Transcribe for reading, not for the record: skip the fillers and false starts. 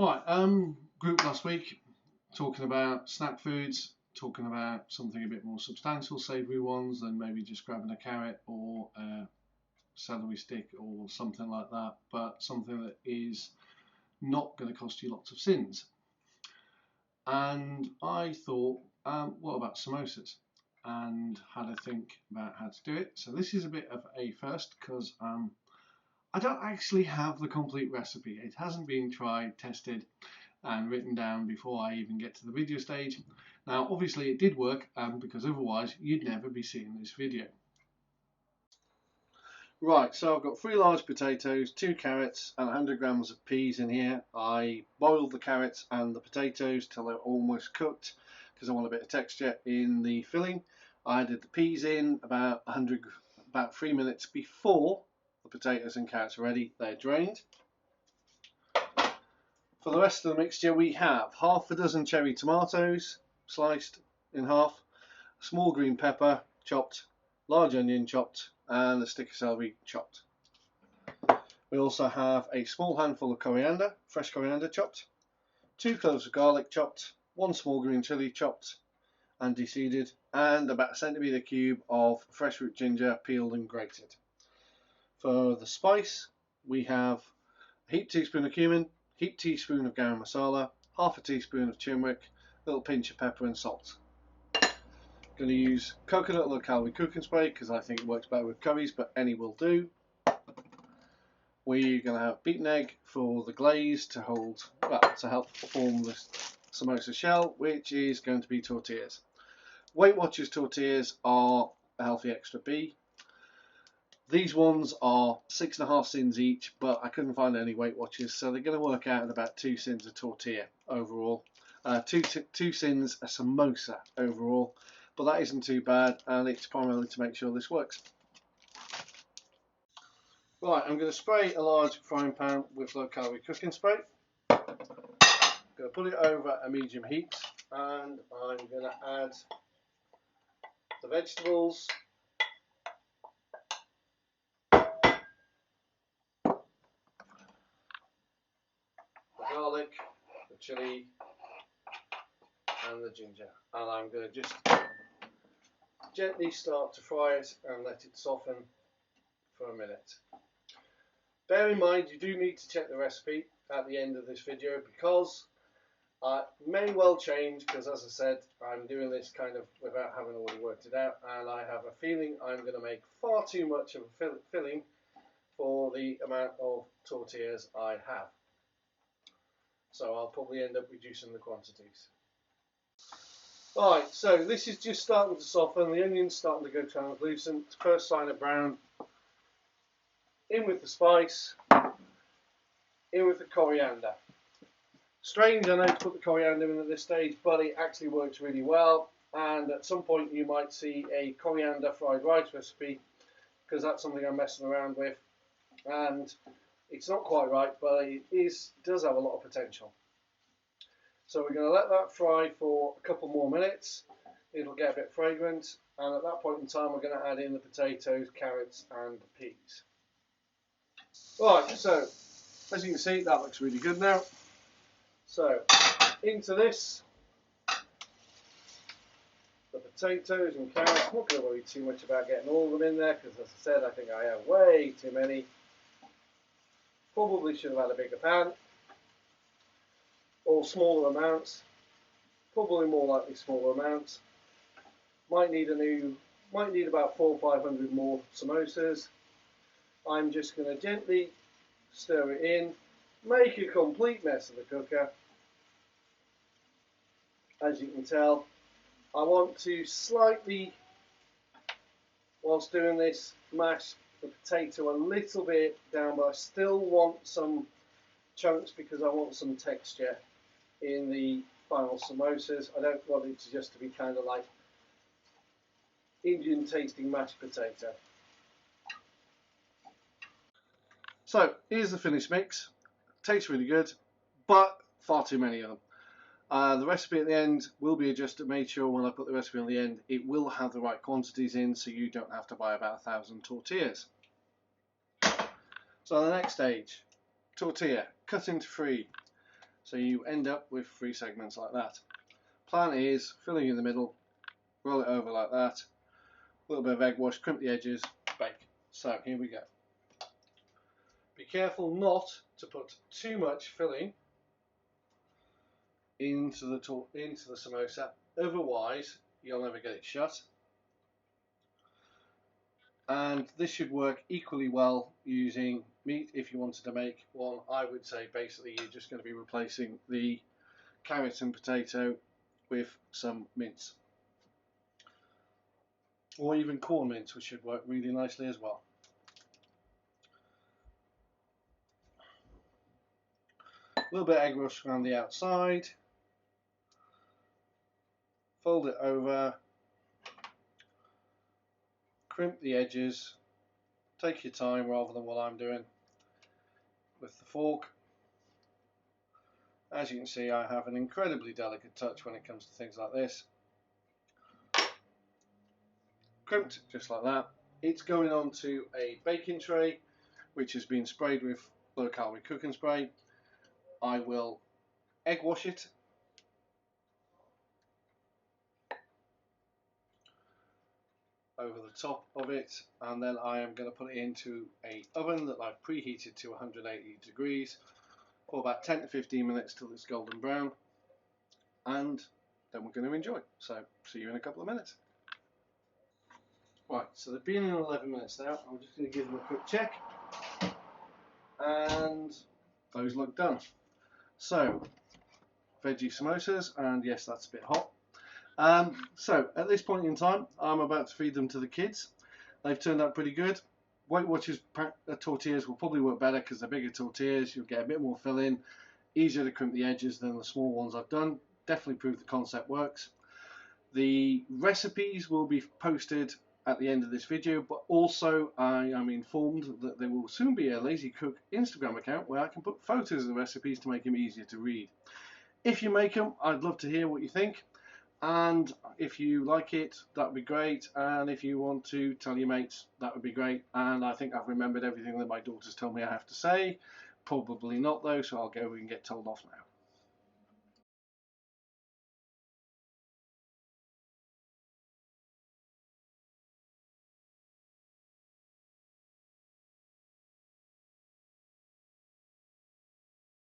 Alright, group last week talking about snack foods, talking about something a bit more substantial, savoury ones than maybe just grabbing a carrot or a celery stick or something like that, but something that is not going to cost you lots of sins. And I thought, what about samosas? And had a think about how to do it. So this is a bit of a first because I don't actually have the complete recipe. It hasn't been tried, tested and written down before I even get to the video stage. Now obviously it did work because otherwise you'd never be seeing this video. Right, so I've got 3 large potatoes, 2 carrots and 100 grams of peas in here. I boiled the carrots and the potatoes till they're almost cooked because I want a bit of texture in the filling. I added the peas in about 3 minutes before the potatoes and carrots are ready. They're drained. For the rest of the mixture we have half a dozen cherry tomatoes sliced in half, a small green pepper chopped, large onion chopped and a stick of celery chopped. We also have a small handful of coriander, fresh coriander chopped, 2 cloves of garlic chopped, 1 small green chilli chopped and deseeded, and about a centimetre cube of fresh root ginger peeled and grated. For the spice we have a heaped teaspoon of cumin, heaped teaspoon of garam masala, half a teaspoon of turmeric, a little pinch of pepper and salt. Going to use coconut low calorie cooking spray because I think it works better with curries, but any will do. We're going to have beaten egg for the glaze to help form the samosa shell, which is going to be tortillas. Weight Watchers tortillas are a healthy extra B. These ones are 6.5 sins each, but I couldn't find any Weight Watchers, so they're going to work out at about 2 sins a tortilla overall. 2 sins a samosa overall, but that isn't too bad, and it's primarily to make sure this works. Right, I'm going to spray a large frying pan with low calorie cooking spray. I'm going to put it over a medium heat, and I'm going to add the vegetables, the garlic, the chilli and the ginger, and I'm going to just gently start to fry it and let it soften for a minute. Bear in mind you do need to check the recipe at the end of this video because it may well change, because as I said I'm doing this kind of without having already worked it out, and I have a feeling I'm going to make far too much of a filling for the amount of tortillas I have. So I'll probably end up reducing the quantities. Right, so this is just starting to soften, the onion's starting to go translucent, first sign of brown. In with the spice, in with the coriander. Strange, I know, to put the coriander in at this stage, but it actually works really well, and at some point you might see a coriander fried rice recipe, because that's something I'm messing around with, and it's not quite right, but it does have a lot of potential. So we're going to let that fry for a couple more minutes. It'll get a bit fragrant, and at that point in time we're going to add in the potatoes, carrots and the peas. Right, so as you can see that looks really good now. So into this, the potatoes and carrots. I'm not going to worry too much about getting all of them in there because, as I said, I think I have way too many. Probably should have had a bigger pan, or smaller amounts. Probably more likely smaller amounts. Might need about 400 or 500 more samosas. I'm just going to gently stir it in, make a complete mess of the cooker. As you can tell, I want to slightly, whilst doing this, mash the potato a little bit down, but I still want some chunks because I want some texture in the final samosas. I don't want it just to be kind of like Indian tasting mashed potato. So here's the finished mix. Tastes really good, but far too many of them. The recipe at the end will be adjusted, made sure when I put the recipe on the end it will have the right quantities in, so you don't have to buy about 1,000 tortillas. So the next stage, tortilla, cut into 3. So you end up with 3 segments like that. Plan is filling in the middle, roll it over like that, a little bit of egg wash, crimp the edges, bake. So here we go. Be careful not to put too much filling into the samosa, otherwise you'll never get it shut. And this should work equally well using meat. If you wanted to make one, I would say basically you're just going to be replacing the carrot and potato with some mince, or even corn mince, which should work really nicely as well. A little bit of egg wash around the outside, fold it over, crimp the edges, take your time rather than what I'm doing with the fork. As you can see, I have an incredibly delicate touch when it comes to things like this. Crimped just like that. It's going on to a baking tray which has been sprayed with low calorie cooking spray. I will egg wash it, over the top of it, and then I am going to put it into a oven that I've preheated to 180 degrees for about 10 to 15 minutes till it's golden brown, and then we're going to enjoy. So see you in a couple of minutes. Right, so they've been in 11 minutes now. I'm just going to give them a quick check, and those look done. So veggie samosas, and yes, that's a bit hot. So at this point in time, I'm about to feed them to the kids. They've turned out pretty good. Weight Watchers tortillas will probably work better because they're bigger tortillas. You'll get a bit more filling, easier to crimp the edges than the small ones I've done. Definitely prove the concept works. The recipes will be posted at the end of this video, but also I am informed that there will soon be a Lazy Cook Instagram account where I can put photos of the recipes to make them easier to read. If you make them, I'd love to hear what you think. And if you like it, that would be great. And if you want to tell your mates, that would be great. And I think I've remembered everything that my daughters told me I have to say. Probably not though, so I'll go and get told off now.